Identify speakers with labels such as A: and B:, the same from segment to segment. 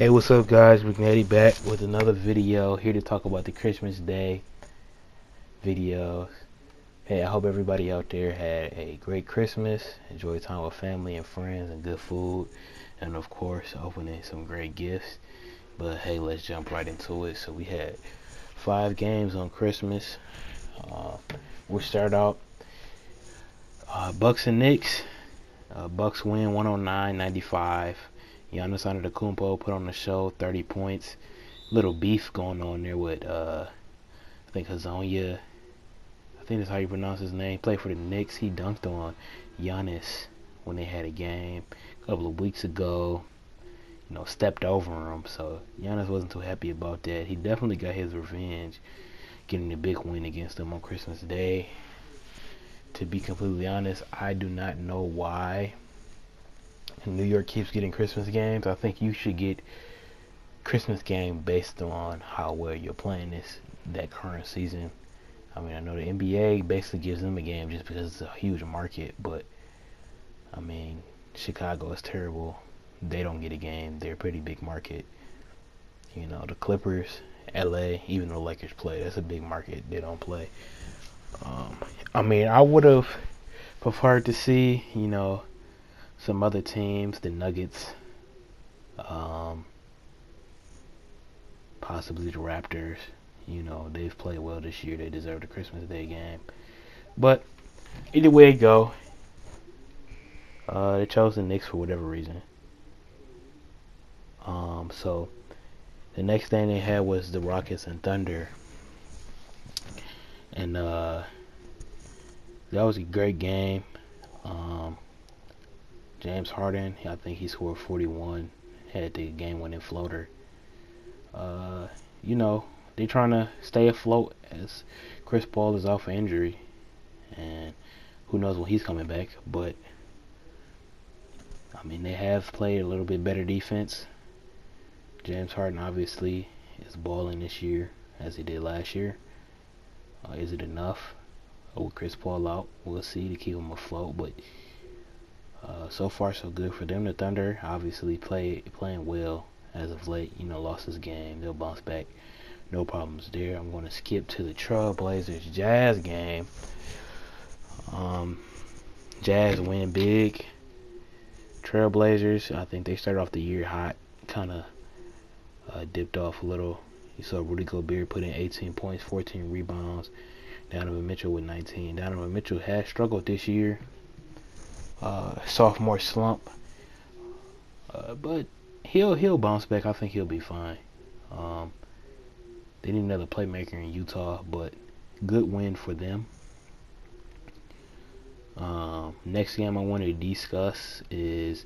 A: Hey, what's up, guys? Magnetti back with another video here to talk about the Christmas Day videos. Hey, I hope everybody out there had a great Christmas, enjoyed time with family and friends and good food, and of course, opening some great gifts. But hey, let's jump right into it. So we had 5 games on Christmas. We'll start out Bucks and Knicks. Bucks win 109-95. Giannis Antetokounmpo put on the show, 30 points. Little beef going on there with I think Hazonia. I think that's how you pronounce his name. Played for the Knicks. He dunked on Giannis when they had a game a couple of weeks ago. Stepped over him. So Giannis wasn't too happy about that. He definitely got his revenge, getting a big win against them on Christmas Day. To be completely honest, I do not know why New York keeps getting Christmas games. I think you should get Christmas game based on how well you're playing that current season. I mean, I know the NBA basically gives them a game just because it's a huge market, but I mean, Chicago is terrible. They don't get a game. They're a pretty big market. The Clippers, LA, even the Lakers play. That's a big market. They don't play. I mean, I would have preferred to see, some other teams, the Nuggets, possibly the Raptors. They've played well this year. They deserve the Christmas Day game. But either way it go, they chose the Knicks for whatever reason. So the next thing they had was the Rockets and Thunder, and that was a great game. James Harden, I think he scored 41, had the game-winning floater. They're trying to stay afloat as Chris Paul is off for injury, and who knows when he's coming back. But I mean, they have played a little bit better defense. James Harden obviously is balling this year as he did last year. Is it enough? With Chris Paul out, we'll see, to keep him afloat. But so far so good for them. The Thunder obviously playing well as of late. Lost this game. They'll bounce back. No problems there. I'm going to skip to the Trailblazers Jazz game. Jazz win big. Trailblazers, I think they started off the year hot. Kind of dipped off a little. You saw Rudy Gobert put in 18 points, 14 rebounds. Donovan Mitchell with 19. Donovan Mitchell has struggled this year. Sophomore slump. But he'll bounce back. I think he'll be fine. They need another playmaker in Utah, but good win for them. Next game I want to discuss is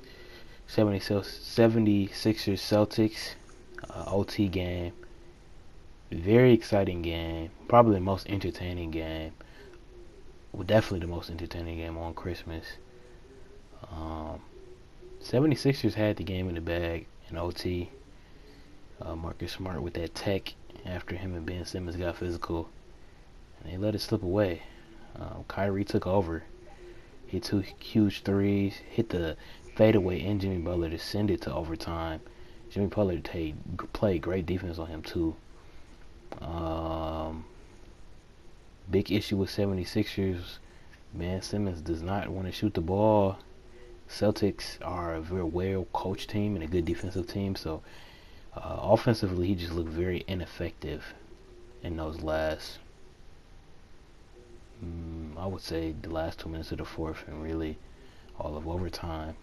A: 76ers Celtics OT game. Very exciting game. Probably the most entertaining game. Well, definitely the most entertaining game on Christmas. 76ers had the game in the bag in OT. Marcus Smart with that tech after him and Ben Simmons got physical, and they let it slip away. Kyrie took over. Hit 2 huge threes, hit the fadeaway, and Jimmy Butler to send it to overtime. Jimmy Butler played great defense on him too. Big issue with 76ers. Ben Simmons does not want to shoot the ball. Celtics are a very well-coached team and a good defensive team, so offensively he just looked very ineffective in those last, I would say the last 2 minutes of the fourth and really all of overtime.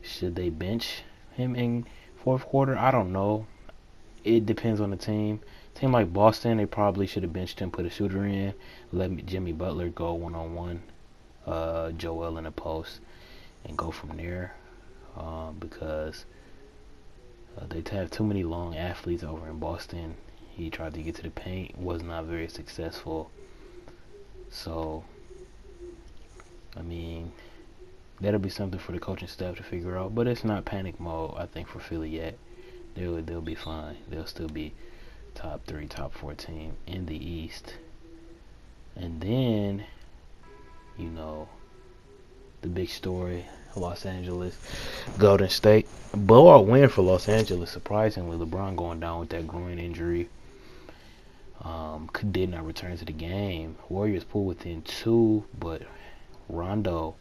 A: Should they bench him in fourth quarter? I don't know. It depends on the team. Team like Boston, they probably should have benched him, put a shooter in, let Jimmy Butler go one-on-one, Joel in the post, and go from there, because they have too many long athletes over in Boston. He tried to get to the paint, was not very successful. So, I mean, that'll be something for the coaching staff to figure out. But it's not panic mode, I think, for Philly yet. They'll be fine. They'll still be top 3, top 4 team in the East. And then, the big story, Los Angeles, Golden State. Blowout win for Los Angeles. Surprisingly, LeBron going down with that groin injury. Did not return to the game. Warriors pulled within 2, but Rondo,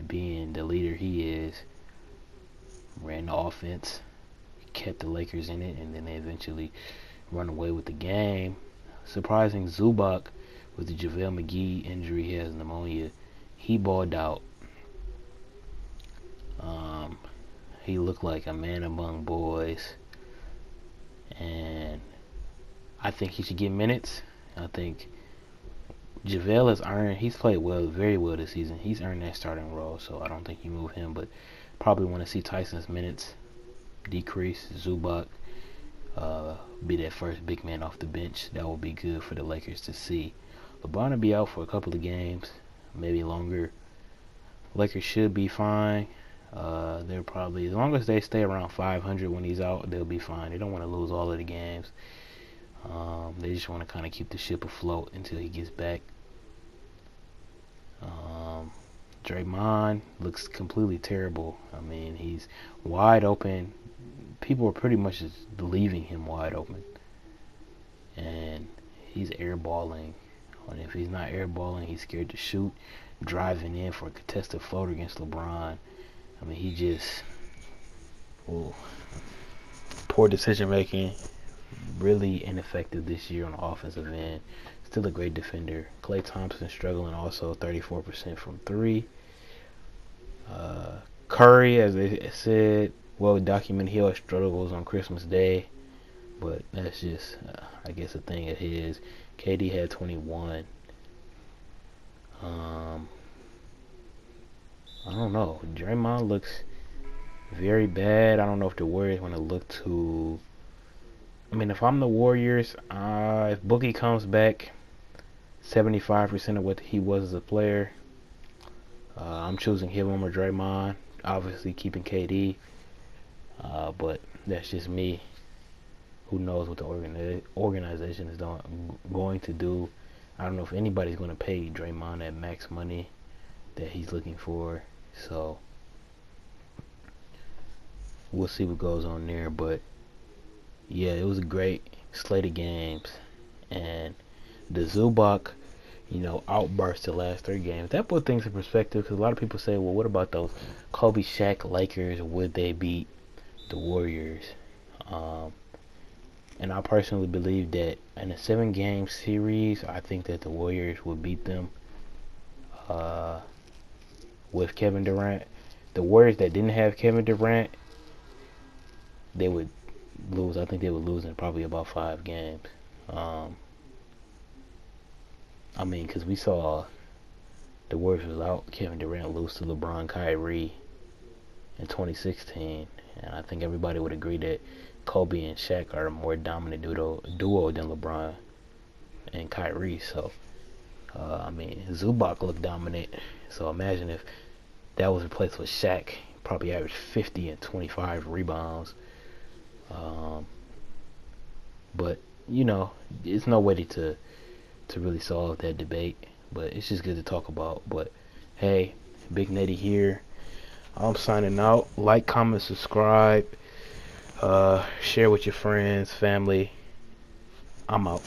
A: being the leader he is, ran the offense, kept the Lakers in it, and then they eventually run away with the game. Surprising, Zubac with the JaVale McGee injury, he has pneumonia. He balled out. He looked like a man among boys, and I think he should get minutes. I think JaVale has earned, he's played well, very well this season. He's earned that starting role, so I don't think you move him, but probably want to see Tyson's minutes decrease. Zubac be that first big man off the bench. That would be good for the Lakers to see. LeBron will be out for a couple of games, maybe longer. Lakers should be fine. They're probably, as long as they stay around 500 when he's out, they'll be fine. They don't want to lose all of the games. They just want to kind of keep the ship afloat until he gets back. Draymond looks completely terrible. I mean, he's wide open. People are pretty much just leaving him wide open. And he's airballing. And if he's not airballing, he's scared to shoot. Driving in for a contested floater against LeBron. I mean, he just... Ooh. Poor decision making. Really ineffective this year on the offensive end. Still a great defender. Klay Thompson struggling also, 34% from 3. Curry, as they said, well documented, he always struggles on Christmas Day, but that's just, I guess, a thing of his. KD had 21. I don't know. Draymond looks very bad. I don't know if the Warriors want to look to... I mean, if I'm the Warriors, if Boogie comes back 75% of what he was as a player, I'm choosing him over Draymond. Obviously keeping KD, but that's just me. Who knows what the organization is going to do. I don't know if anybody's going to pay Draymond that max money that he's looking for. So we'll see what goes on there. But yeah, it was a great slate of games. And the Zubac, outburst the last 3 games, that put things in perspective, because a lot of people say, well, what about those Kobe, Shaq, Lakers? Would they beat the Warriors? And I personally believe that in a 7-game series, I think that the Warriors would beat them with Kevin Durant. The Warriors that didn't have Kevin Durant, they would lose. I think they would lose in probably about 5 games. I mean, because we saw the Warriors without Kevin Durant lose to LeBron, Kyrie in 2016, and I think everybody would agree that Kobe and Shaq are a more dominant duo than LeBron and Kyrie. So, I mean, Zubac looked dominant. So imagine if that was replaced with Shaq, probably averaged 50 and 25 rebounds. But it's no way to really solve that debate, but it's just good to talk about. But hey, Big Netty here. I'm signing out. Like, comment, subscribe, share with your friends, family. I'm out.